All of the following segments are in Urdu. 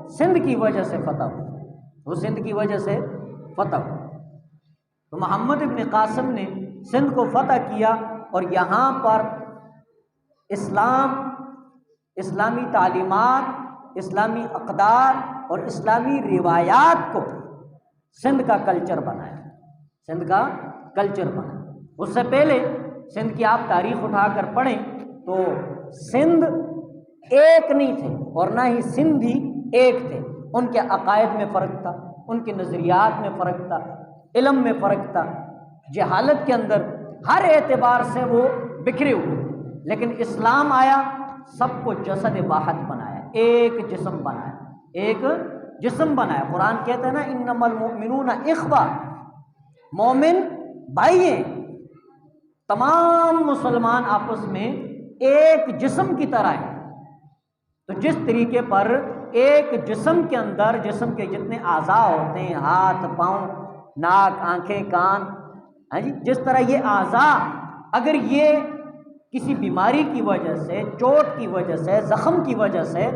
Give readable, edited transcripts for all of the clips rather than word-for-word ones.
سندھ کی وجہ سے فتح ہوا، وہ سندھ کی وجہ سے فتح ہوا۔ تو محمد ابن قاسم نے سندھ کو فتح کیا اور یہاں پر اسلامی تعلیمات، اسلامی اقدار اور اسلامی روایات کو سندھ کا کلچر بنایا، سندھ کا کلچر بنایا۔ اس سے پہلے سندھ کی آپ تاریخ اٹھا کر پڑھیں تو سندھ ایک نہیں تھے اور نہ ہی سندھی ایک تھے، ان کے عقائد میں فرق تھا، ان کے نظریات میں فرق تھا، علم میں فرق تھا، جہالت کے اندر ہر اعتبار سے وہ بکھرے ہوئے تھے۔ لیکن اسلام آیا، سب کو جسد واحد بنایا، ایک جسم بنایا، ایک جسم بنایا۔ قرآن کہتا ہے نا انما المؤمنون اخوہ، مومن بھائی ہیں، تمام مسلمان آپس میں ایک جسم کی طرح ہیں۔ تو جس طریقے پر ایک جسم کے اندر جسم کے جتنے اعضاء ہوتے ہیں، ہاتھ، پاؤں، ناک، آنکھیں، کان، جس طرح یہ اعضاء اگر یہ کسی بیماری کی وجہ سے، چوٹ کی وجہ سے، زخم کی وجہ سے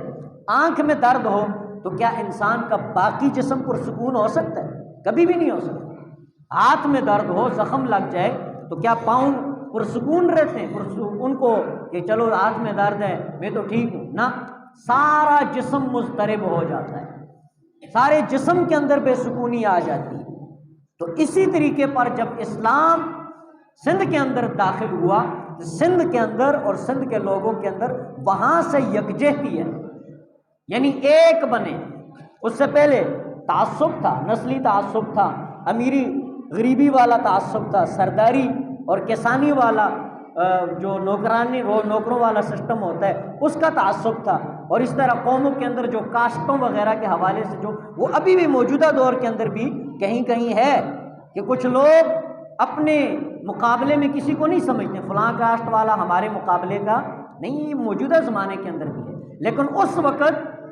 آنکھ میں درد ہو تو کیا انسان کا باقی جسم پرسکون ہو سکتا ہے؟ کبھی بھی نہیں ہو سکتا۔ ہاتھ میں درد ہو، زخم لگ جائے تو کیا پاؤں پرسکون رہتے ہیں؟ ان کو کہ چلو ہاتھ میں درد ہے میں تو ٹھیک ہوں، نہ، سارا جسم مضطرب ہو جاتا ہے، سارے جسم کے اندر بے سکونی آ جاتی ہے۔ تو اسی طریقے پر جب اسلام سندھ کے اندر داخل ہوا، سندھ کے اندر اور سندھ کے لوگوں کے اندر وہاں سے یکجہتی ہے، یعنی ایک بنے۔ اس سے پہلے تعصب تھا، نسلی تعصب تھا، امیری غریبی والا تعصب تھا، سرداری اور کسانی والا جو نوکروں والا سسٹم ہوتا ہے اس کا تعصب تھا، اور اس طرح قوموں کے اندر جو کاسٹوں وغیرہ کے حوالے سے جو وہ ابھی بھی موجودہ دور کے اندر بھی کہیں کہیں ہے کہ کچھ لوگ اپنے مقابلے میں کسی کو نہیں سمجھتے، فلاں کاسٹ والا ہمارے مقابلے کا نہیں، یہ موجودہ زمانے کے اندر بھی ہے، لیکن اس وقت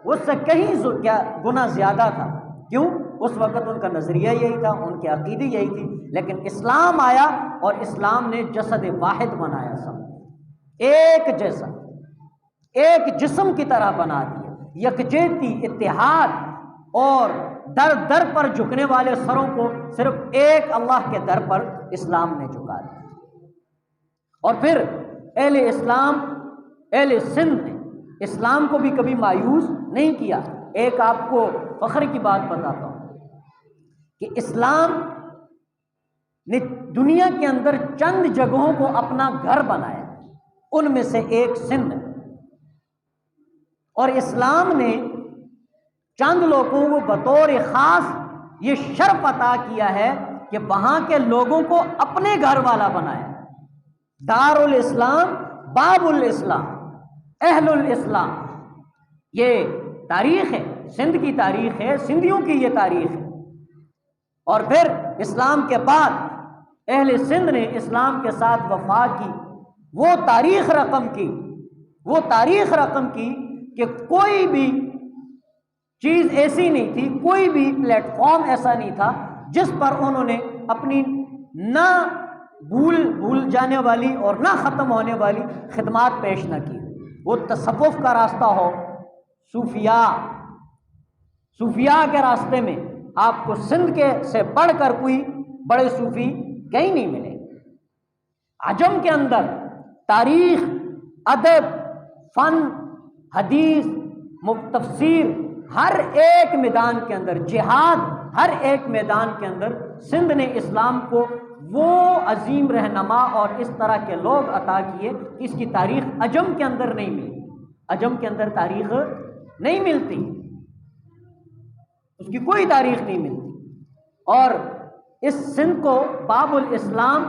اس سے کہیں گنا زیادہ تھا۔ کیوں؟ اس وقت ان کا نظریہ یہی تھا، ان کے عقیدے یہی تھی، لیکن اسلام آیا اور اسلام نے جسد واحد بنایا، سب ایک جیسا، ایک جسم کی طرح بنا دیا، یکجہتی، اتحاد، اور در در پر جھکنے والے سروں کو صرف ایک اللہ کے در پر اسلام نے جھکا دیا۔ اور پھر اہل اسلام، اہل سندھ نے اسلام کو بھی کبھی مایوس نہیں کیا۔ ایک آپ کو فخر کی بات بتاتا ہوں کہ اسلام نے دنیا کے اندر چند جگہوں کو اپنا گھر بنایا، ان میں سے ایک سندھ ہے، اور اسلام نے چند لوگوں کو بطور خاص یہ شرف عطا کیا ہے کہ وہاں کے لوگوں کو اپنے گھر والا بنایا۔ دار الاسلام، باب الاسلام، اہل الاسلام، یہ تاریخ ہے، سندھ کی تاریخ ہے، سندھیوں کی یہ تاریخ ہے۔ اور پھر اسلام کے بعد اہل سندھ نے اسلام کے ساتھ وفا کی، وہ تاریخ رقم کی کہ کوئی بھی چیز ایسی نہیں تھی، کوئی بھی پلیٹ فارم ایسا نہیں تھا جس پر انہوں نے اپنی نہ بھول جانے والی اور نہ ختم ہونے والی خدمات پیش نہ کی۔ وہ تصوف کا راستہ ہو، صوفیاء کے راستے میں آپ کو سندھ کے سے بڑھ کر کوئی بڑے صوفی کہیں نہیں ملے۔ عجم کے اندر تاریخ، ادب، فن، حدیث، تفسیر، ہر ایک میدان کے اندر، جہاد، ہر ایک میدان کے اندر سندھ نے اسلام کو وہ عظیم رہنما اور اس طرح کے لوگ عطا کیے کہ اس کی تاریخ عجم کے اندر نہیں ملتی، عجم کے اندر تاریخ نہیں ملتی، اس کی کوئی تاریخ نہیں ملتی۔ اور اس سندھ کو باب الاسلام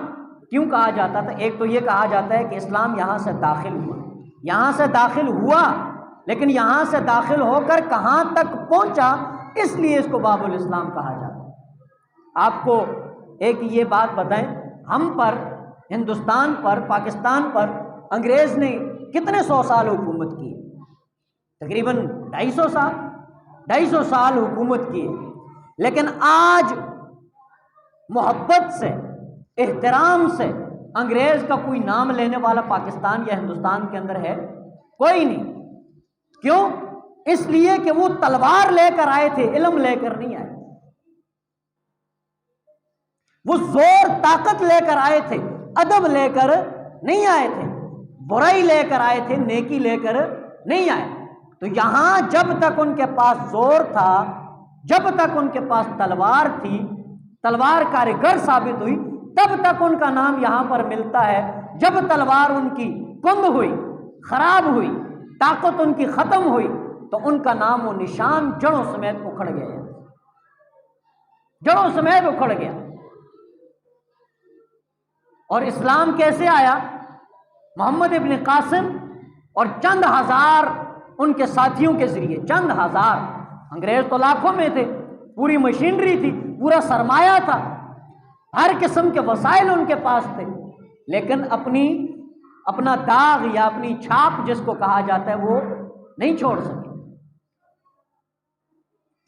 کیوں کہا جاتا تھا؟ ایک تو یہ کہا جاتا ہے کہ اسلام یہاں سے داخل ہوا، لیکن یہاں سے داخل ہو کر کہاں تک پہنچا، اس لیے اس کو باب الاسلام کہا جاتا ہے۔ آپ کو ایک یہ بات بتائیں، ہم پر، ہندوستان پر، پاکستان پر انگریز نے کتنے سو سال حکومت کی؟ تقریباً 250 سال حکومت کی، لیکن آج محبت سے، احترام سے انگریز کا کوئی نام لینے والا پاکستان یا ہندوستان کے اندر ہے؟ کوئی نہیں۔ کیوں؟ اس لیے کہ وہ تلوار لے کر آئے تھے، علم لے کر نہیں آئے، وہ زور طاقت لے کر آئے تھے، ادب لے کر نہیں آئے تھے، برائی لے کر آئے تھے، نیکی لے کر نہیں آئے۔ تو یہاں جب تک ان کے پاس زور تھا، جب تک ان کے پاس تلوار تھی، تلوار کارگر ثابت ہوئی، تب تک ان کا نام یہاں پر ملتا ہے۔ جب تلوار ان کی کم ہوئی، خراب ہوئی، طاقت ان کی ختم ہوئی، تو ان کا نام و نشان جڑوں سمیت اکھڑ گیا، جڑوں سمیت اکھڑ گیا۔ اور اسلام کیسے آیا؟ محمد ابن قاسم اور چند ہزار ان کے ساتھیوں کے ذریعے، چند ہزار، انگریز تو لاکھوں میں تھے، پوری مشینری تھی، پورا سرمایہ تھا، ہر قسم کے وسائل ان کے پاس تھے، لیکن اپنا داغ یا اپنی چھاپ جس کو کہا جاتا ہے وہ نہیں چھوڑ سکے۔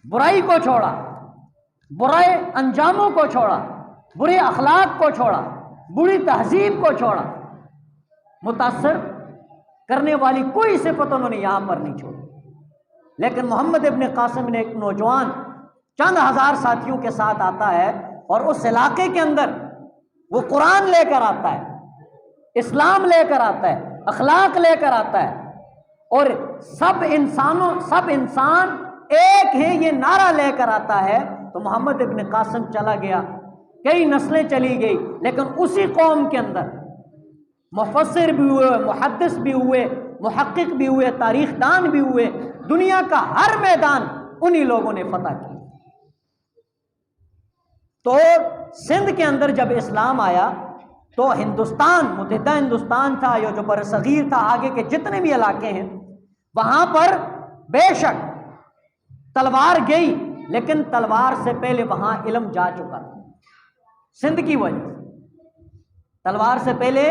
برائی کو چھوڑا، برے انجاموں کو چھوڑا، برے اخلاق کو چھوڑا، بری تہذیب کو چھوڑا، متاثر کرنے والی کوئی صفت انہوں نے یہاں پر نہیں چھوڑی۔ لیکن محمد ابن قاسم نے ایک نوجوان چند ہزار ساتھیوں کے ساتھ آتا ہے، اور اس علاقے کے اندر وہ قرآن لے کر آتا ہے، اسلام لے کر آتا ہے، اخلاق لے کر آتا ہے، اور سب انسان ایک ہیں یہ نعرہ لے کر آتا ہے۔ تو محمد ابن قاسم چلا گیا، کئی نسلیں چلی گئی، لیکن اسی قوم کے اندر مفسر بھی ہوئے، محدث بھی ہوئے، محقق بھی ہوئے، تاریخ دان بھی ہوئے، دنیا کا ہر میدان انہی لوگوں نے فتح کیا۔ تو سندھ کے اندر جب اسلام آیا تو ہندوستان، متحدہ ہندوستان تھا، یا جو برصغیر تھا، آگے کے جتنے بھی علاقے ہیں، وہاں پر بے شک تلوار گئی، لیکن تلوار سے پہلے وہاں علم جا چکا تھا۔ سندھ کی وجہ سے تلوار سے پہلے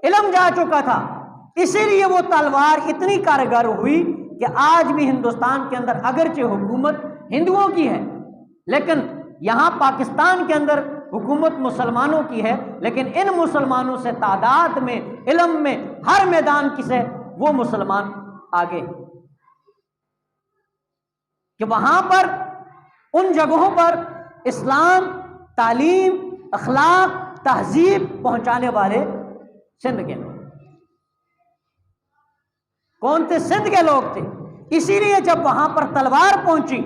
علم جا چکا تھا، اسی لیے وہ تلوار اتنی کارگر ہوئی کہ آج بھی ہندوستان کے اندر اگرچہ حکومت ہندوؤں کی ہے، لیکن یہاں پاکستان کے اندر حکومت مسلمانوں کی ہے، لیکن ان مسلمانوں سے تعداد میں، علم میں، ہر میدان کی سے وہ مسلمان آگے، کہ وہاں پر ان جگہوں پر اسلام، تعلیم، اخلاق، تہذیب پہنچانے والے سندھ کے لوگ کون تھے؟ سندھ کے لوگ تھے۔ اسی لیے جب وہاں پر تلوار پہنچی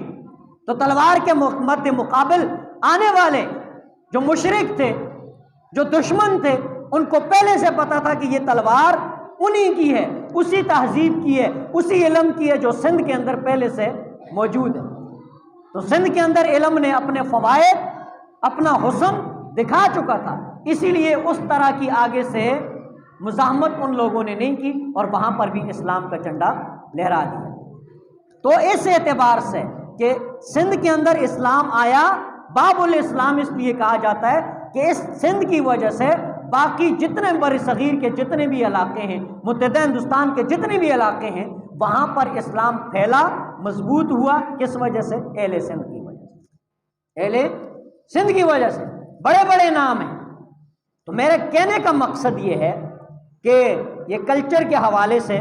تو تلوار کے مد مقابل آنے والے جو مشرک تھے، جو دشمن تھے، ان کو پہلے سے پتا تھا کہ یہ تلوار انہی کی ہے، اسی تہذیب کی ہے، اسی علم کی ہے جو سندھ کے اندر پہلے سے موجود ہے۔ تو سندھ کے اندر علم نے اپنے فوائد، اپنا حسن دکھا چکا تھا، اسی لیے اس طرح کی آگے سے مزاحمت ان لوگوں نے نہیں کی، اور وہاں پر بھی اسلام کا جھنڈا لہرا دیا۔ تو اس اعتبار سے کہ سندھ کے اندر اسلام آیا، باب الاسلام اس لیے کہا جاتا ہے کہ اس سندھ کی وجہ سے باقی جتنے برصغیر کے جتنے بھی علاقے ہیں، متحدہ ہندوستان کے جتنے بھی علاقے ہیں، وہاں پر اسلام پھیلا، مضبوط ہوا۔ کس وجہ سے؟ اہل سندھ کی وجہ سے، اہل سندھ کی وجہ سے۔ بڑے بڑے نام ہیں۔ تو میرے کہنے کا مقصد یہ ہے کہ یہ کلچر کے حوالے سے،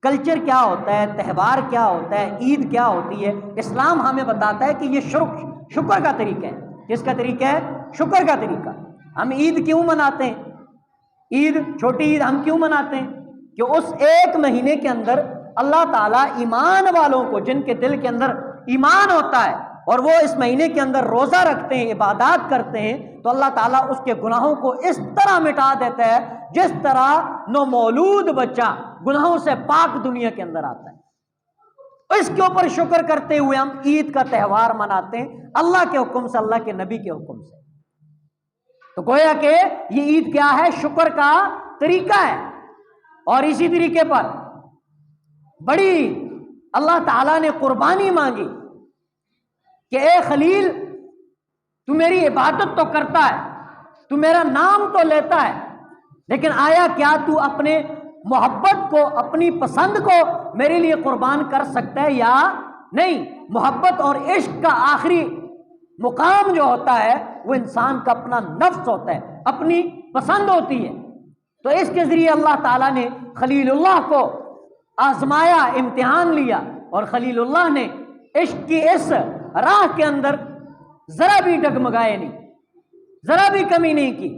کلچر کیا ہوتا ہے، تہوار کیا ہوتا ہے، عید کیا ہوتی ہے، اسلام ہمیں بتاتا ہے کہ یہ شکر کا طریقہ ہے۔ کس کا طریقہ ہے؟ شکر کا طریقہ۔ ہم عید کیوں مناتے ہیں؟ عید، چھوٹی عید ہم کیوں مناتے ہیں؟ کہ اس ایک مہینے کے اندر اللہ تعالیٰ ایمان والوں کو، جن کے دل کے اندر ایمان ہوتا ہے اور وہ اس مہینے کے اندر روزہ رکھتے ہیں، عبادات کرتے ہیں، تو اللہ تعالیٰ اس کے گناہوں کو اس طرح مٹا دیتا ہے جس طرح نومولود بچہ گناہوں سے پاک دنیا کے اندر آتا ہے۔ اس کے اوپر شکر کرتے ہوئے ہم عید کا تہوار مناتے ہیں، اللہ کے حکم سے، اللہ کے نبی کے حکم سے۔ تو گویا کہ یہ عید کیا ہے؟ شکر کا طریقہ ہے۔ اور اسی طریقے پر بڑی اللہ تعالیٰ نے قربانی مانگی کہ اے خلیل، تو میری عبادت تو کرتا ہے، تو میرا نام تو لیتا ہے، لیکن آیا کیا تو اپنے محبت کو، اپنی پسند کو میرے لیے قربان کر سکتا ہے یا نہیں؟ محبت اور عشق کا آخری مقام جو ہوتا ہے وہ انسان کا اپنا نفس ہوتا ہے، اپنی پسند ہوتی ہے۔ تو اس کے ذریعے اللہ تعالیٰ نے خلیل اللہ کو آزمایا، امتحان لیا اور خلیل اللہ نے عشق کی اس راہ کے اندر ذرا بھی ڈگمگائے نہیں، ذرا بھی کمی نہیں کی،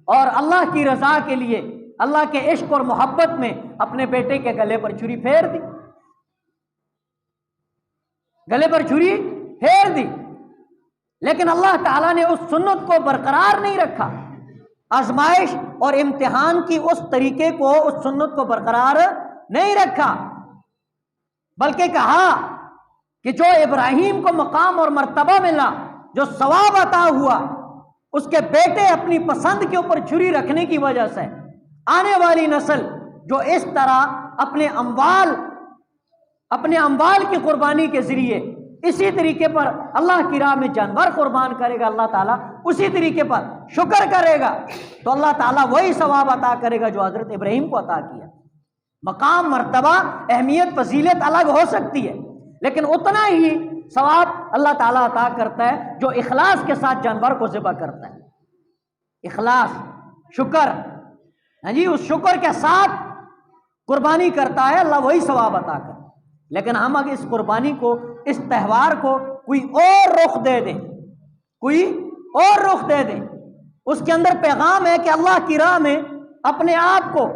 اور اللہ کی رضا کے لیے اللہ کے عشق اور محبت میں اپنے بیٹے کے گلے پر چھری پھیر دی، گلے پر چھری پھیر دی۔ لیکن اللہ تعالیٰ نے اس سنت کو برقرار نہیں رکھا، آزمائش اور امتحان کی اس طریقے کو، اس سنت کو برقرار نہیں رکھا، بلکہ کہا کہ جو ابراہیم کو مقام اور مرتبہ ملا، جو ثواب عطا ہوا، اس کے بیٹے اپنی پسند کے اوپر چھری رکھنے کی وجہ سے آنے والی نسل جو اس طرح اپنے اموال کی قربانی کے ذریعے اسی طریقے پر اللہ کی راہ میں جانور قربان کرے گا، اللہ تعالیٰ اسی طریقے پر شکر کرے گا، تو اللہ تعالیٰ وہی ثواب عطا کرے گا جو حضرت ابراہیم کو عطا کیا۔ مقام، مرتبہ، اہمیت، فضیلت الگ ہو سکتی ہے، لیکن اتنا ہی ثواب اللہ تعالیٰ عطا کرتا ہے جو اخلاص کے ساتھ جانور کو ذبح کرتا ہے۔ اخلاص، شکر، اس شکر کے ساتھ قربانی کرتا ہے، اللہ وہی ثواب عطا کرتا ہے۔ لیکن ہم اگر اس قربانی کو، اس تہوار کو کوئی اور رخ دے دیں، کوئی اور رخ دے دیں، اس کے اندر پیغام ہے کہ اللہ کی راہ میں اپنے آپ کو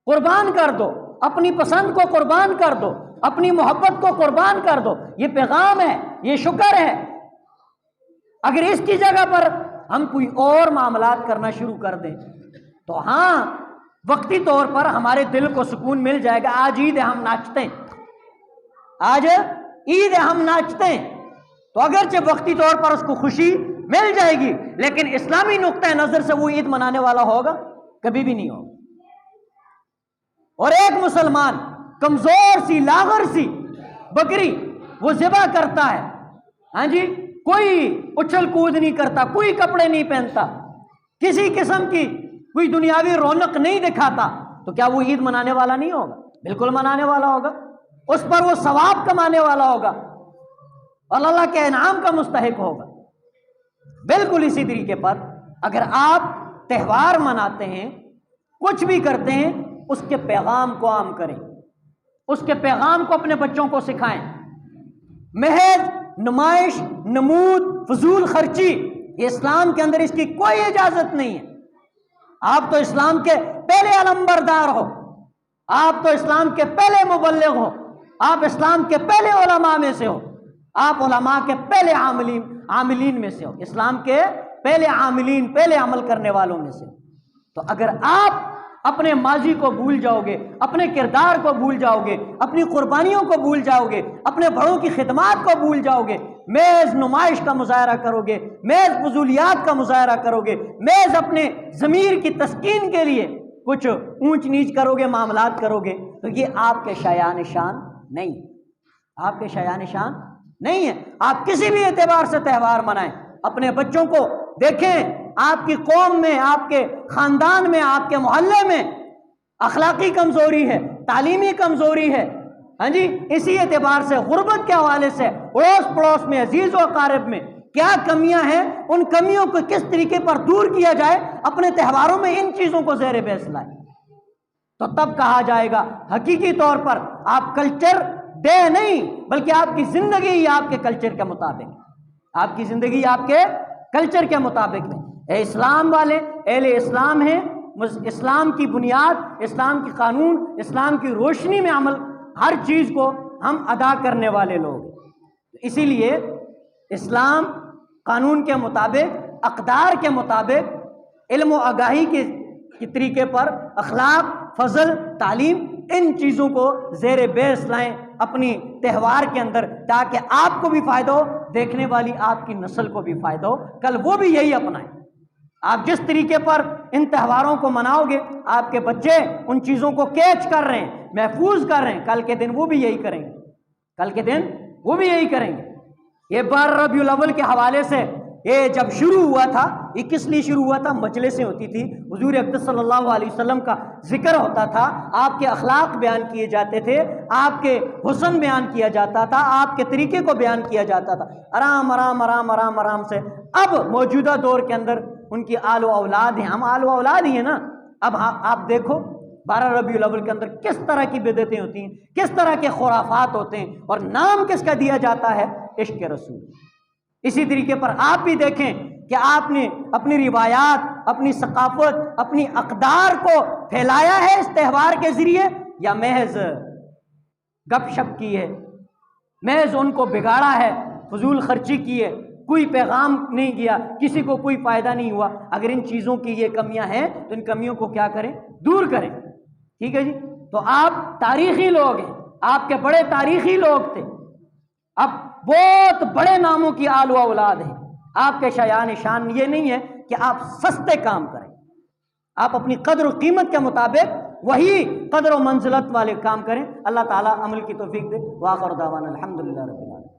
قربان کر دو، اپنی پسند کو قربان کر دو، اپنی محبت کو قربان کر دو، یہ پیغام ہے، یہ شکر ہے۔ اگر اس کی جگہ پر ہم کوئی اور معاملات کرنا شروع کر دیں تو ہاں وقتی طور پر ہمارے دل کو سکون مل جائے گا، آج عید ہے ہم ناچتے ہیں، آج عید ہے ہم ناچتے ہیں، تو اگرچہ وقتی طور پر اس کو خوشی مل جائے گی، لیکن اسلامی نقطہ نظر سے وہ عید منانے والا ہوگا؟ کبھی بھی نہیں ہوگا۔ اور ایک مسلمان کمزور سی، لاغر سی بکری وہ ذبح کرتا ہے، کوئی اچھل کود نہیں کرتا، کوئی کپڑے نہیں پہنتا، کسی قسم کی کوئی دنیاوی رونق نہیں دکھاتا، تو کیا وہ عید منانے والا نہیں ہوگا؟ بالکل منانے والا ہوگا، اس پر وہ ثواب کمانے والا ہوگا اور اللہ کے انعام کا مستحق ہوگا۔ بالکل اسی طریقے پر اگر آپ تہوار مناتے ہیں، کچھ بھی کرتے ہیں، اس کے پیغام کو عام کریں، اس کے پیغام کو اپنے بچوں کو سکھائیں۔ محض نمائش، نمود، فضول خرچی، یہ اسلام کے اندر اس کی کوئی اجازت نہیں ہے۔ آپ تو اسلام کے پہلے علمبردار ہو، آپ تو اسلام کے پہلے مبلغ ہو، آپ اسلام کے پہلے علماء میں سے ہو، آپ علماء کے پہلے عاملین میں سے ہو، اسلام کے پہلے عاملین، پہلے عمل کرنے والوں میں سے۔ تو اگر آپ اپنے ماضی کو بھول جاؤ گے، اپنے کردار کو بھول جاؤ گے، اپنی قربانیوں کو بھول جاؤ گے، اپنے بڑوں کی خدمات کو بھول جاؤ گے، محض نمائش کا مظاہرہ کرو گے، محض فضولیات کا مظاہرہ کرو گے، محض اپنے ضمیر کی تسکین کے لیے کچھ اونچ نیچ کرو گے، معاملات کرو گے، تو یہ آپ کے شایان شان نہیں، آپ کے شایان شان نہیں ہے۔ آپ کسی بھی اعتبار سے تہوار منائیں، اپنے بچوں کو دیکھیں، آپ کی قوم میں، آپ کے خاندان میں، آپ کے محلے میں اخلاقی کمزوری ہے، تعلیمی کمزوری ہے، اسی اعتبار سے غربت کے حوالے سے اڑوس پڑوس میں، عزیز و اقارب میں کیا کمیاں ہیں، ان کمیوں کو کس طریقے پر دور کیا جائے، اپنے تہواروں میں ان چیزوں کو زیر بحث لائیں، تو تب کہا جائے گا حقیقی طور پر آپ کلچر دے نہیں، بلکہ آپ کی زندگی ہی آپ کے کلچر کے مطابق، آپ کی زندگی آپ کے کلچر کے مطابق ہے۔ اے اسلام والے، اہل اسلام ہیں، اسلام کی بنیاد، اسلام کی قانون، اسلام کی روشنی میں عمل، ہر چیز کو ہم ادا کرنے والے لوگ ہیں۔ اسی لیے اسلام قانون کے مطابق، اقدار کے مطابق، علم و آگاہی کے طریقے پر اخلاق، فضل، تعلیم، ان چیزوں کو زیر بحث لائیں اپنی تہوار کے اندر، تاکہ آپ کو بھی فائدہ ہو، دیکھنے والی آپ کی نسل کو بھی فائدہ ہو، کل وہ بھی یہی اپنائیں۔ آپ جس طریقے پر ان تہواروں کو مناؤ گے، آپ کے بچے ان چیزوں کو کیچ کر رہے ہیں، محفوظ کر رہے ہیں، کل کے دن وہ بھی یہی کریں گے، کل کے دن وہ بھی یہی کریں گے۔ یہ 12 ربیع الاول کے حوالے سے یہ جب شروع ہوا تھا، یہ کس لیے شروع ہوا تھا؟ مجلسیں ہوتی تھی، حضور اقدس صلی اللہ علیہ وسلم کا ذکر ہوتا تھا، آپ کے اخلاق بیان کیے جاتے تھے، آپ کے حسن بیان کیا جاتا تھا، آپ کے طریقے کو بیان کیا جاتا تھا، آرام آرام آرام آرام آرام سے۔ اب موجودہ دور کے اندر ان کی آل و اولاد ہیں، ہم آل و اولاد ہی ہیں نا۔ اب آپ دیکھو 12 ربیع الاول کے اندر کس طرح کی بدعتیں ہوتی ہیں، کس طرح کے خرافات ہوتے ہیں، اور نام کس کا دیا جاتا ہے؟ عشق رسول۔ اسی طریقے پر آپ بھی دیکھیں کہ آپ نے اپنی روایات، اپنی ثقافت، اپنی اقدار کو پھیلایا ہے اس تہوار کے ذریعے، یا محض گپ شپ کی ہے، محض ان کو بگاڑا ہے، فضول خرچی کی ہے، کوئی پیغام نہیں گیا، کسی کو کوئی فائدہ نہیں ہوا۔ اگر ان چیزوں کی یہ کمیاں ہیں تو ان کمیوں کو کیا کریں؟ دور کریں۔ ٹھیک ہے جی؟ تو آپ تاریخی لوگ ہیں، آپ کے بڑے تاریخی لوگ تھے، اب بہت بڑے ناموں کی آل و اولاد ہیں، آپ کے شایان شان یہ نہیں ہے کہ آپ سستے کام کریں، آپ اپنی قدر و قیمت کے مطابق وہی قدر و منزلت والے کام کریں۔ اللہ تعالیٰ عمل کی توفیق دے۔ وآخر دعوانا الحمدللہ رب العالمین۔